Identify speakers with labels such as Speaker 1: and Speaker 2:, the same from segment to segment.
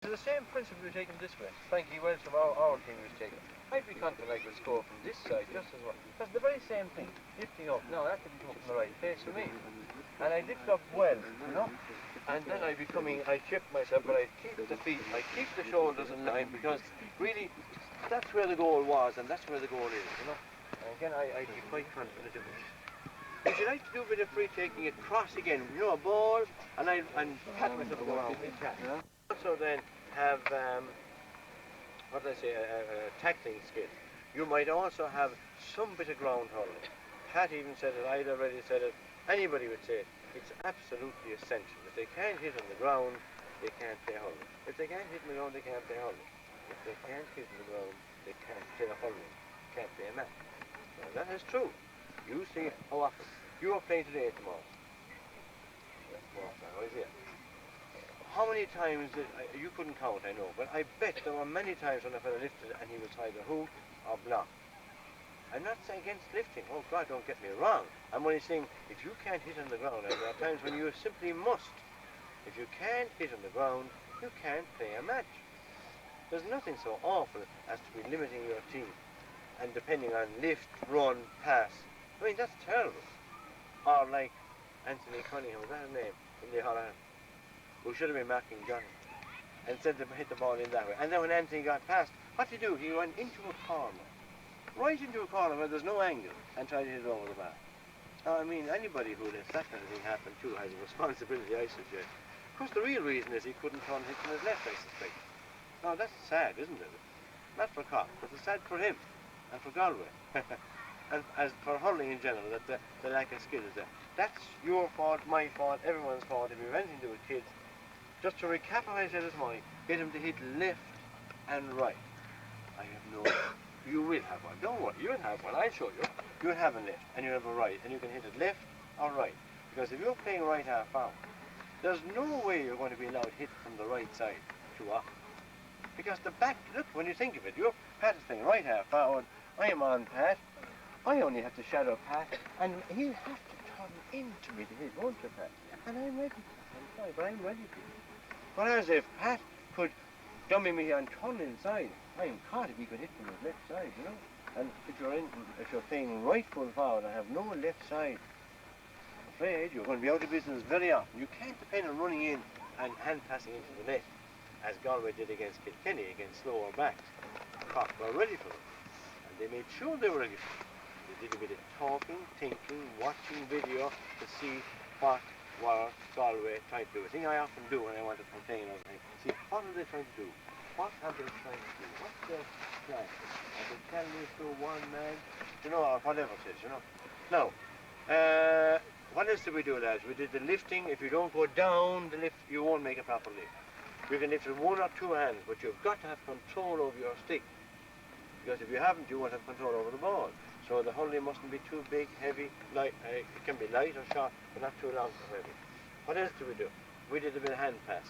Speaker 1: The same principle we taken this way. Frankie Welsh from our team was taken. I'd be confident I could score from this side just as well. That's the very same thing. Lifting up. Now that could be coming from the right place for me. And I lift up well, you know. And then I'd be coming, I'd shift myself, but I'd keep the feet, I'd keep the shoulders in line because really that's where the goal was and that's where the goal is, you know. And again, I'd be quite confident of it. If you like to do a bit of free taking, it cross again, you know, a ball, and pat myself around. Yeah. Also then have, what did I say, a tackling skill. You might also have some bit of ground hurling. Pat even said it, I'd already said it, anybody would say it. It's absolutely essential. If they can't hit on the ground, they can't play hurling. If they can't hit on the ground, they can't play hurling. If they can't hit on the ground, they can't play hurling. Can't play a match. Now that is true. You see how often. You are playing today at the Moss. I was here. How many times you couldn't count, I know, but I bet there were many times when a fellow lifted and he was either hoop or block. I'm not saying against lifting. Oh God, don't get me wrong. I'm only saying if you can't hit on the ground, and there are times when you simply must. If you can't hit on the ground, you can't play a match. There's nothing so awful as to be limiting your team and depending on lift, run, pass. I mean, that's terrible. Or like Anthony Cunningham, was that his name, in the Holland, who should have been marking Johnny, and said to hit the ball in that way. And then when Anthony got past, what did he do? He went into a corner, right into a corner where there's no angle, and tried to hit it over the bar. Now, I mean, anybody who lets that kind of thing happen too has a responsibility, I suggest. Of course, the real reason is he couldn't turn hit from his left, I suspect. Now, that's sad, isn't it? Not for Cork, but it's sad for him, and for Galway. And as for hurling in general, that the lack of skill is there. That's your fault, my fault, everyone's fault. If you have anything to do with kids, just to recap what I said this morning, get them to hit left and right. I have no. You will have one. Don't worry. You'll have one. I'll show you. You'll have a left and you have a right, and you can hit it left or right. Because if you're playing right half out, there's no way you're going to be allowed hit from the right side too often. Because the back, look, when you think of it, your Pat is playing right half forward. I am on Pat. I only have to shadow Pat, and he'll have to turn into me to hit, won't you, Pat? And I'm ready. I'm sorry, but I'm ready to. Whereas if Pat could dummy me and turn inside, I'm caught if he could hit from his left side, you know. And if you're playing right full forward and have no left side, I'm afraid you're going to be out of business very often. You can't depend on running in and hand passing into the net, as Galway did against Kilkenny, against slower backs. Cork were ready for them, and they made sure they were ready for them. They did a bit of talking, thinking, watching video to see what were Galway trying to do. A thing I often do when I want to complain of things. See, what are they trying to do? What are they trying to do? What's their plan? Are they telling me through one man? You know, or whatever it is, you know. Now, what else did we do, lads? We did the lifting. If you don't go down the lift, you won't make a proper lift. You can lift with one or two hands, but you've got to have control over your stick. Because if you haven't, you won't have control over the ball. So the hurley mustn't be too big, heavy, light. It can be light or short, but not too long or heavy. What else did we do? We did a bit of hand pass.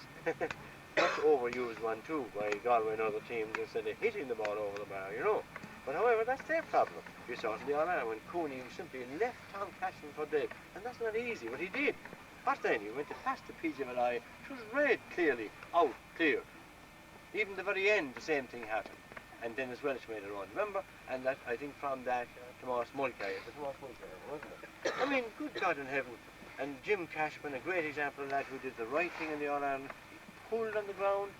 Speaker 1: Much overused one too by Galway and other teams instead of hitting the ball over the bar, you know. But however, that's their problem. You saw it in the All-Ireland when Cooney simply left Tom Cashin for dead. And that's not easy, but he did. What then? He went to pass the PGMLI, it was red clearly, out, clear. Even the very end, the same thing happened. And Dennis Welsh made a run, remember? And that, I think from that, Tomas Mulcahy, wasn't it? I mean, good God in heaven. And Jim Cashman, a great example of that, who did the right thing in the All-Ireland, pulled on the ground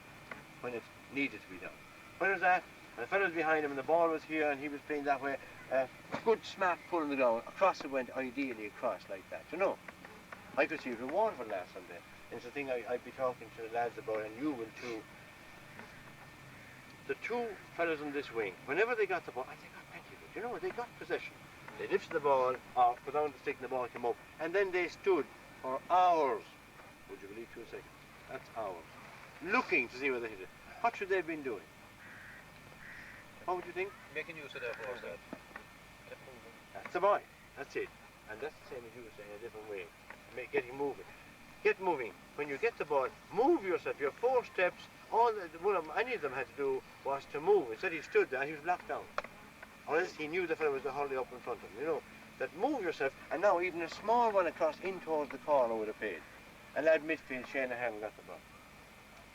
Speaker 1: when it needed to be done. When was that? And the fellow was behind him and the ball was here and he was playing that way. Good smart pull on the ground. Across it went, ideally across like that, you know. I could see reward for last Sunday. It's a thing I'd be talking to the lads about, and you will too. The two fellows on this wing, whenever they got the ball, they got plenty of it. You know, they got possession. They lifted the ball, or put down the stick and the ball came up, and then they stood for hours. Would you believe 2 seconds? That's hours. Looking to see where they hit it. What should they have been doing? What would you think?
Speaker 2: Making use of that force.
Speaker 1: That's the boy. That's it. And that's the same as you were saying, a different way. Getting moving. Get moving. When you get the ball, move yourself. Your 4 steps, any of them had to do was to move. Instead he stood there and he was blocked down. Or else he knew the fellow was the hurley up in front of him, you know. That move yourself, and now even a small one across in towards the corner would have paid. And that midfield, Shanahan got the ball.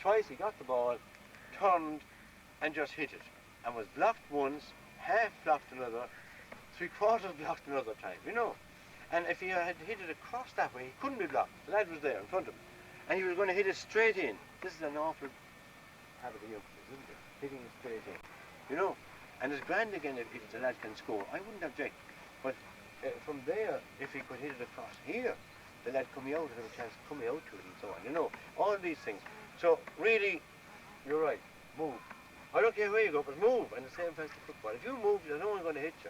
Speaker 1: twice he got the ball, turned, and just hit it. And was blocked once, half blocked another, three-quarters blocked another time, you know. And if he had hit it across that way, he couldn't be blocked. The lad was there in front of him. And he was going to hit it straight in. This is an awful habit of youngsters, isn't it? Hitting it straight in. You know? And it's grand again if the lad can score. I wouldn't object. But from there, if he could hit it across here, the lad coming out would have a chance of coming out to it and so on. You know? All these things. So really, you're right. Move. I don't care where you go, but move. And the same as the football. If you move, there's no one going to hit you.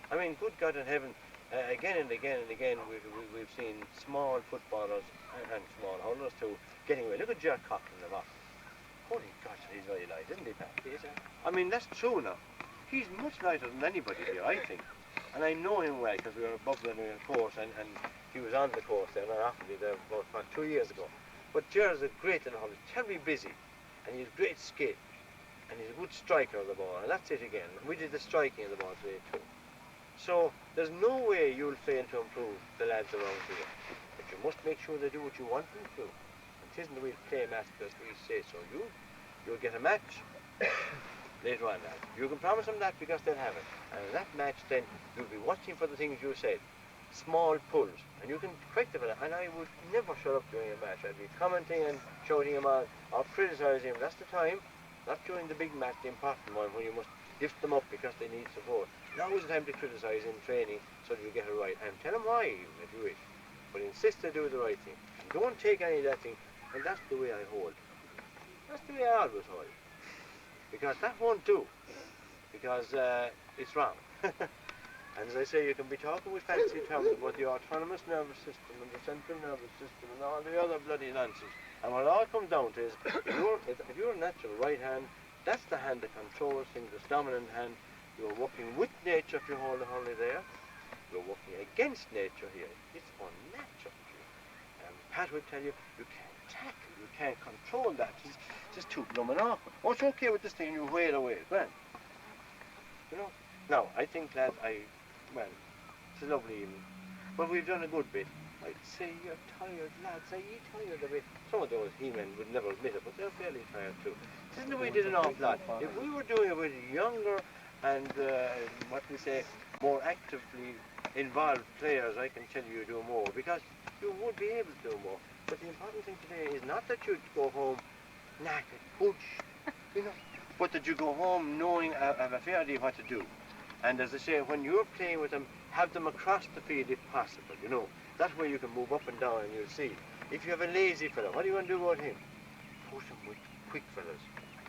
Speaker 1: I mean, good God in heaven, again and again and again, we've seen small footballers and small hurlers too getting away. Look at Jack Coughlin of Oxford. Holy gosh, he's very light, isn't he, Pat? I mean, that's true now. He's much lighter than anybody here, I think. And I know him well because we were above the course and he was on the course there, not after me there about 2 years ago. But Gerard's a great little hurler, terribly busy, and he's great skill, and he's a good striker of the ball, and that's it again. We did the striking of the ball today too. So there's no way you'll fail to improve the lads around here. But you must make sure they do what you want them to do. It isn't that we'll play a match because we say so. You'll get a match later on, lads. You can promise them that because they'll have it. And in that match then, you'll be watching for the things you said. Small pulls. And you can correct them. And I would never shut up during a match. I'd be commenting and shouting them on or criticising them. That's the time. Not during the big match, the important one, when you must lift them up because they need support. Now is the time to criticise in training so that you get it right. And tell them why, even, if you wish. But insist they do the right thing. And don't take any of that thing. And that's the way I hold. That's the way I always hold. Because that won't do. Because it's wrong. And as I say, you can be talking with fancy terms about the autonomous nervous system and the central nervous system and all the other bloody nonsense. And what it all comes down to is, if you're a natural right hand, that's the hand that controls things, this dominant hand. You're working with nature if you hold the hurley there. You're working against nature here. It's unnatural. Pat would tell you, you can't tackle, you can't control that. It's just too blooming awkward. Oh, it's okay with this thing, you whale away, grand. You know? Now, I think that it's a lovely evening. But we've done a good bit. I'd say you're tired, lads. Are you tired of it? Some of those he-men would never admit it, but they're fairly tired too. Isn't it we did an awful lot? If we were doing it with younger and, more actively involved players, I can tell you do more, because you would be able to do more. But the important thing today is not that you go home knackered, you know, but that you go home knowing have a fair idea what to do. And as I say, when you're playing with them, have them across the field if possible, you know. That way you can move up and down and you'll see. If you have a lazy fellow, what do you want to do about him? Push him with quick fellas.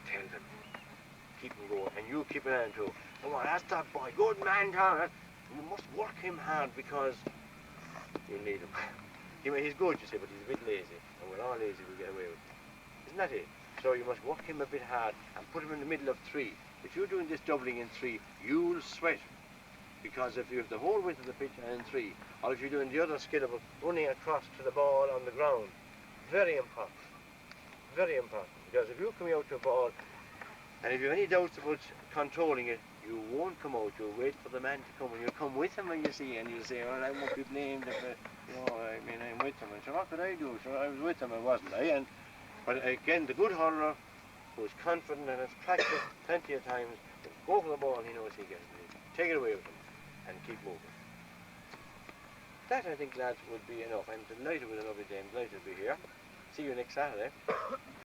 Speaker 1: Tell them. Keep him going. And you keep an eye on too. Come on, that's that boy. Good man, Thomas. You must work him hard because you need him. He's good, you see, but he's a bit lazy. And we're all lazy, we get away with it. Isn't that it? So you must work him a bit hard and put him in the middle of three. If you're doing this doubling in three, you'll sweat. Because if you have the whole width of the pitch and in three, or if you're doing the other skill of running across to the ball on the ground, very important. Very important. Because if you're coming out to a ball, and if you have any doubts about controlling it, you won't come out. You'll wait for the man to come, and you'll come with him, and you see, and you'll say, well, I won't be blamed if, I'm with him. And so what could I do? So I was with him, I wasn't, I? But again, the good hurler, who's confident and has practiced plenty of times, go for the ball, he knows he gets it. Take it away with him, and keep moving. That, I think, lads, would be enough. I'm delighted with a lovely day. I'm delighted to be here. See you next Saturday.